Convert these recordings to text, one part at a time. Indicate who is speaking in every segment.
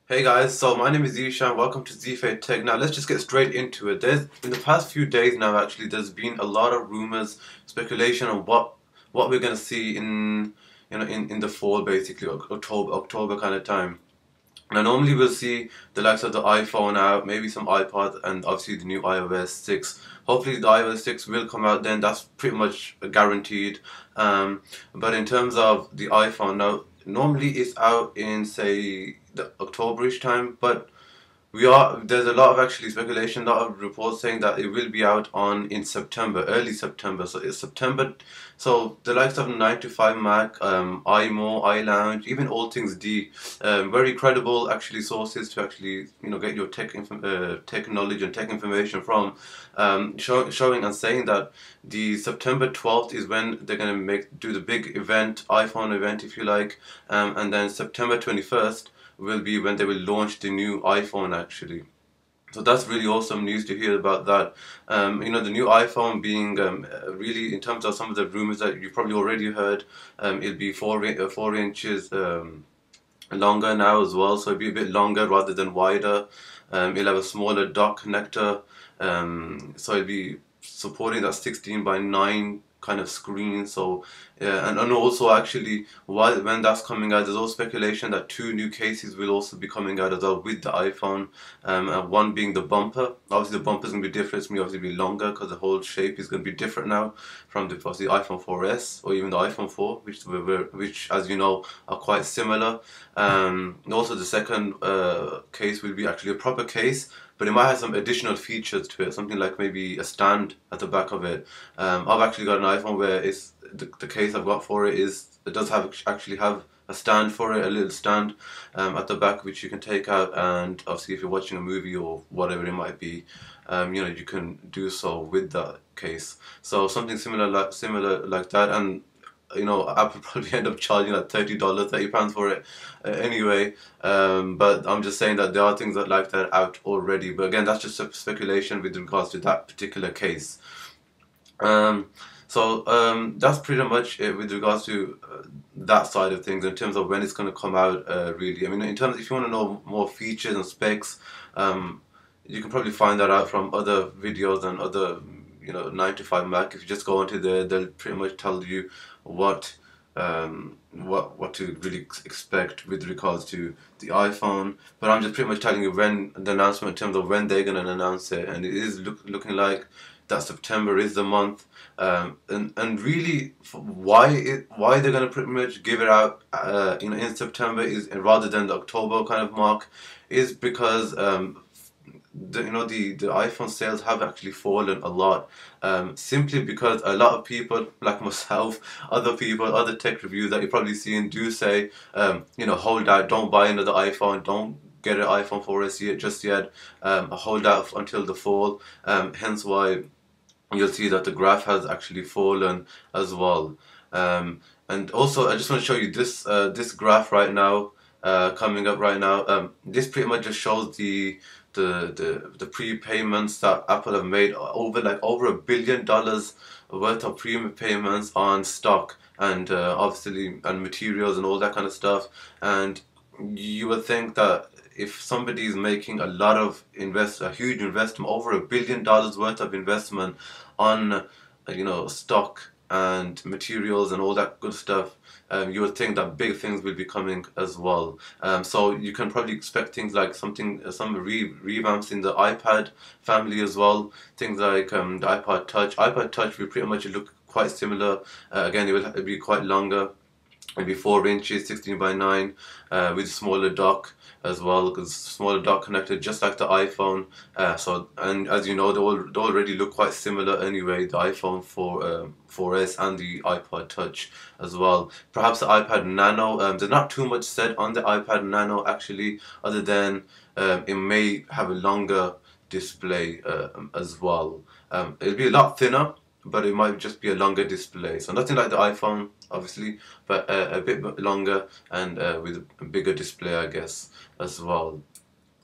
Speaker 1: Hey guys, so my name is Zishan. Welcome to ZFA Tech. Now let's just get straight into it. There's in the past few days now actually there's been a lot of rumors, speculation on what we're gonna see in in the fall, basically October kind of time. Now normally we'll see the likes of the iPhone out, maybe some iPod, and obviously the new iOS 6. Hopefully the iOS 6 will come out then, that's pretty much guaranteed. But in terms of the iPhone, now normally it's out in say the Octoberish time, but there's a lot of actually speculation, a lot of reports saying that it will be out on in September, early September. So it's September. So the likes of 9 to 5 Mac, imore, iLounge, even allthingsd, very credible actually sources to actually get your tech knowledge and tech information from, showing and saying that the September 12th is when they're gonna do the big event, iPhone event if you like, and then September 21st will be when they will launch the new iPhone actually. So that's really awesome news to hear about that. The new iPhone being really, in terms of some of the rumors that you've probably already heard, it'll be 4 inches longer now as well, so it'll be a bit longer rather than wider. It'll have a smaller dock connector, so it'll be supporting that 16 by 9 kind of screen. So and also actually when that's coming out, there's also speculation that two new cases will also be coming out as well with the iPhone, and one being the bumper. Obviously the bumper is going to be different, it's going to obviously be longer because the whole shape is going to be different now from the iPhone 4S or even the iPhone 4, which as you know are quite similar. Also the second case will be actually a proper case, but it might have some additional features to it, something like maybe a stand at the back of it. I've actually got an iPhone where it's the case I've got for it does actually have a stand for it, a little stand at the back which you can take out, and obviously if you're watching a movie or whatever it might be, you can do so with that case. So something similar like that, and Apple probably end up charging like $30, £30 for it anyway. But I'm just saying that there are things like that out already. But again, that's just speculation with regards to that particular case. That's pretty much it with regards to that side of things in terms of when it's going to come out. Really, I mean, in terms if you want to know more features and specs, you can probably find that out from other videos and other 9 to 5 Mac. If you just go onto there, they'll pretty much tell you what to really expect with regards to the iPhone. But I'm just pretty much telling you when the announcement, in terms of when they're going to announce it, and it is looking like that September is the month. And really, why they're going to pretty much give it out in September is rather than the October kind of mark, is because the iPhone sales have actually fallen a lot, simply because a lot of people like myself, other tech reviews that you're probably seeing do say, hold out, don't buy another iPhone, don't get an iPhone 4S just yet, hold out until the fall. Hence why you'll see that the graph has actually fallen as well. And also, I just want to show you this graph right now, coming up right now. This pretty much just shows the prepayments that Apple have made, over $1 billion worth of prepayments on stock and obviously and materials and all that kind of stuff. And you would think that if somebody is making a huge investment, over $1 billion worth of investment on stock and materials and all that good stuff, you would think that big things will be coming as well. So you can probably expect things like some revamps in the iPad family as well. Things like the iPod Touch. iPod Touch will pretty much look quite similar. Again, it'll be quite longer. Maybe 4 inches, 16 by 9, with a smaller dock as well, because smaller dock connected just like the iPhone. And as you know, they already look quite similar anyway, the iPhone 4S and the iPod Touch as well. Perhaps the iPad Nano, there's not too much said on the iPad Nano actually, other than it may have a longer display as well. It'll be a lot thinner, but it might just be a longer display. So nothing like the iPhone, obviously, but a bit longer and with a bigger display, I guess, as well.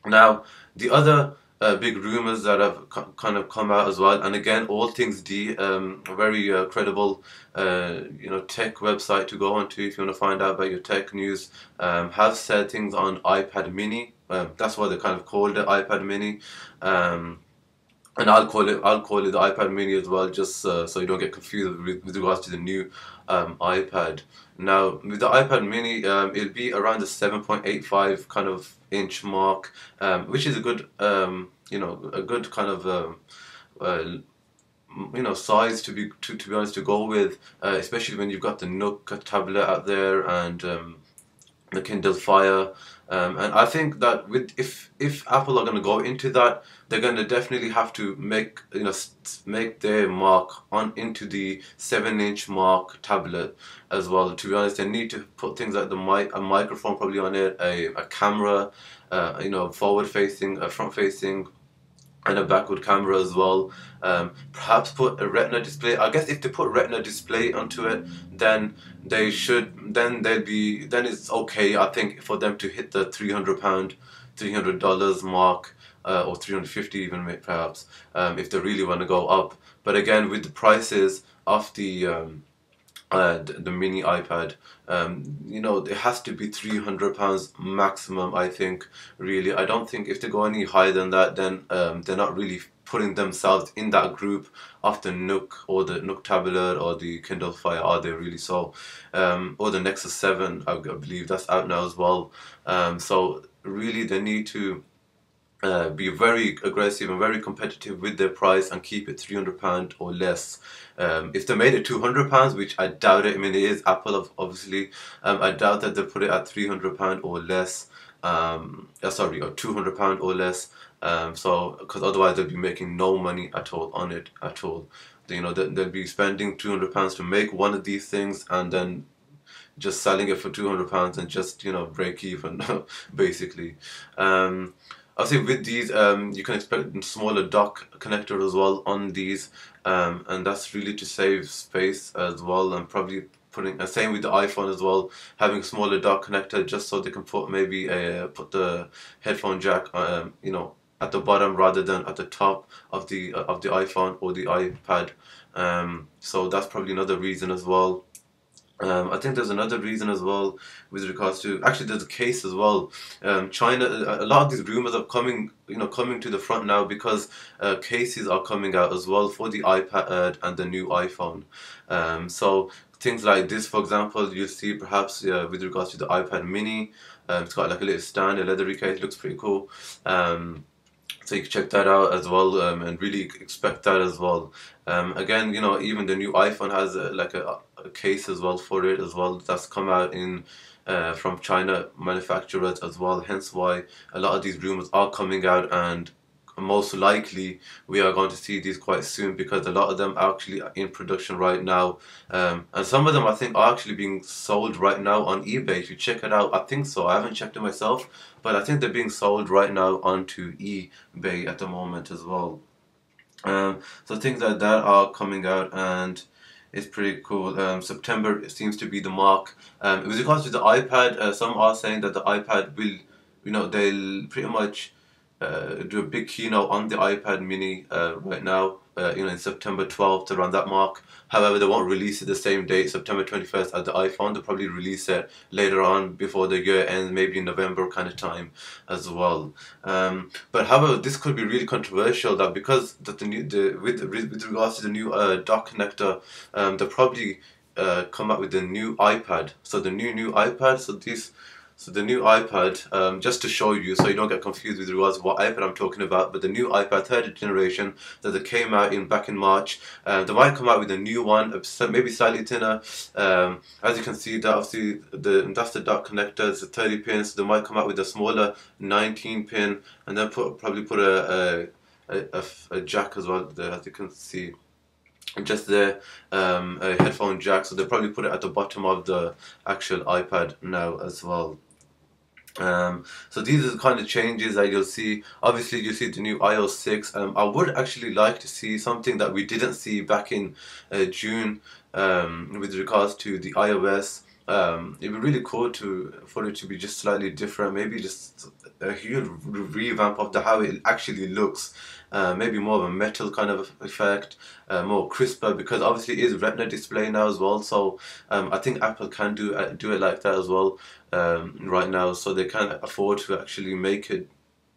Speaker 1: Now, the other big rumors that have kind of come out as well, and again, allthingsd, a very credible, tech website to go onto if you want to find out about your tech news, have said things on iPad Mini. That's why they kind of called it iPad Mini. And I'll call it the iPad Mini as well, just so you don't get confused with regards to the new iPad. Now with the iPad Mini, it'll be around the 7.85 kind of inch mark, which is a good a good kind of uh, size to be honest to go with, especially when you've got the Nook tablet out there and the Kindle Fire. And I think that if Apple are going to go into that, they're going to definitely have to make their mark on into the 7-inch mark tablet as well. To be honest, they need to put things like a microphone probably on it, a camera, forward facing, front facing, and a backward camera as well. Perhaps put a Retina display. I guess if they put Retina display onto it, then they should. Then it's okay. I think for them to hit the £300, $300 mark, or 350 even perhaps, if they really want to go up. But again, with the prices of the mini iPad, it has to be £300 maximum, I think, really. I don't think if they go any higher than that, then they're not really putting themselves in that group of the Nook or the Nook tablet or the Kindle Fire, are they really? So, or the Nexus 7, I believe that's out now as well. So really they need to be very aggressive and very competitive with their price and keep it £300 or less. If they made it £200, which I doubt it, I mean it is Apple obviously, I doubt that they put it at £300 or less, sorry, or £200 or less, so because otherwise they'll be making no money at all on it at all. They'll be spending £200 to make one of these things and then just selling it for £200 and just break even basically. Obviously with these, you can expect a smaller dock connector as well on these, and that's really to save space as well, and probably putting, same with the iPhone as well, having a smaller dock connector just so they can put maybe put the headphone jack at the bottom rather than at the top of the iPhone or the iPad. So that's probably another reason as well. I think there's another reason as well with regards to, actually there's a case as well. China, a lot of these rumors are coming to the front now because cases are coming out as well for the iPad and the new iPhone. So things like this, for example, you see perhaps with regards to the iPad Mini, it's got like a little stand, a leathery case, looks pretty cool. So you can check that out as well, and really expect that as well. Again, even the new iPhone has a case as well for it as well. That's come out in from China manufacturers as well. Hence why a lot of these rumors are coming out, and most likely we are going to see these quite soon because a lot of them are actually in production right now, and some of them I think are actually being sold right now on eBay. If you check it out, I think so. I haven't checked it myself, but I think they're being sold right now onto eBay at the moment as well. So things like that are coming out, and it's pretty cool. September seems to be the mark. With regards to the iPad, some are saying that the iPad will, they'll pretty much do a big keynote on the iPad Mini right now, in September 12th, around that mark. However, they won't release it the same date, September 21st, as the iPhone. They'll probably release it later on before the year ends, maybe in November kind of time as well. But however, this could be really controversial, that because that with regards to the new dock connector, they'll probably come up with the new iPad. So the new iPad, so the new iPad, just to show you so you don't get confused with regards to what iPad I'm talking about, but the new iPad 3rd generation that they came out back in March, they might come out with a new one, maybe slightly thinner. As you can see, that obviously that's the dock connector, it's a 30 pin, so they might come out with a smaller 19 pin, and then probably put a jack as well there, as you can see. Just there, a headphone jack, so they'll probably put it at the bottom of the actual iPad now as well. So these are the kind of changes that you'll see. Obviously you see the new iOS 6. I would actually like to see something that we didn't see back in June, with regards to the iOS. It'd be really cool for it to be just slightly different, maybe just a huge revamp of how it actually looks. Maybe more of a metal kind of effect, more crisper, because obviously it is Retina display now as well. So I think Apple can do it like that as well. right now, so they can't afford to actually make it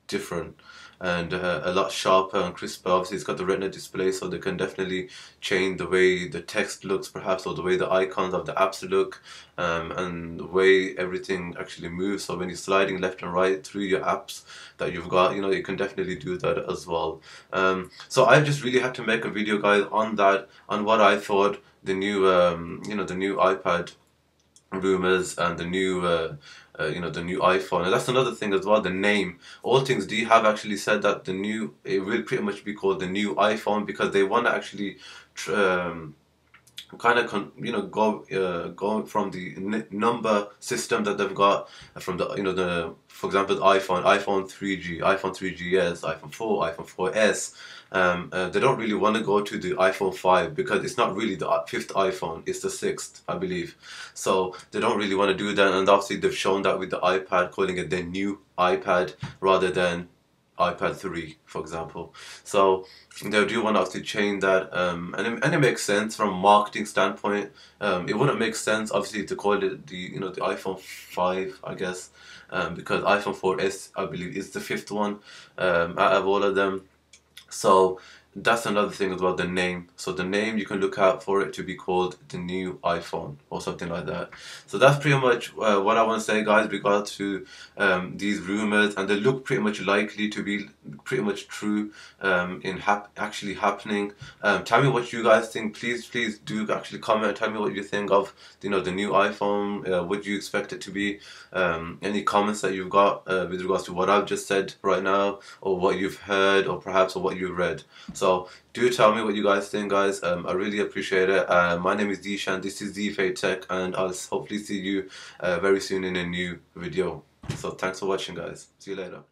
Speaker 1: different and a lot sharper and crisper. Obviously, it's got the retina display, so they can definitely change the way the text looks, perhaps, or the way the icons of the apps look, and the way everything actually moves. So when you're sliding left and right through your apps that you've got, you can definitely do that as well. So I just really had to make a video, guys, on that, on what I thought the new, the new iPad rumors and the new the new iPhone. And that's another thing as well, the name. allthingsd have actually said that it will pretty much be called the new iPhone, because they want to actually kind of go from the number system that they've got from the for example, the iPhone 3G, iPhone 3GS, iPhone 4, iPhone 4S. They don't really want to go to the iPhone 5, because it's not really the fifth iPhone, it's the sixth, I believe. So they don't really want to do that, and obviously they've shown that with the iPad, calling it the new iPad rather than iPad 3, for example. So they do want to actually change that, and it makes sense from a marketing standpoint. It wouldn't make sense, obviously, to call it the the iPhone 5, I guess, because iPhone 4S, I believe, is the fifth one out of all of them. So that's another thing as well, the name. So the name, you can look out for it to be called the new iPhone or something like that. So that's pretty much what I want to say, guys, regard to these rumors, and they look pretty much likely to be pretty much true in actually happening. Tell me what you guys think. Please do actually comment. Tell me what you think of the new iPhone. What do you expect it to be? Any comments that you've got with regards to what I've just said right now, or what you've heard, or perhaps or what you've read. So do tell me what you guys think, guys. I really appreciate it. My name is Dishan. This is Zfate Tech, and I'll hopefully see you very soon in a new video. So thanks for watching, guys. See you later.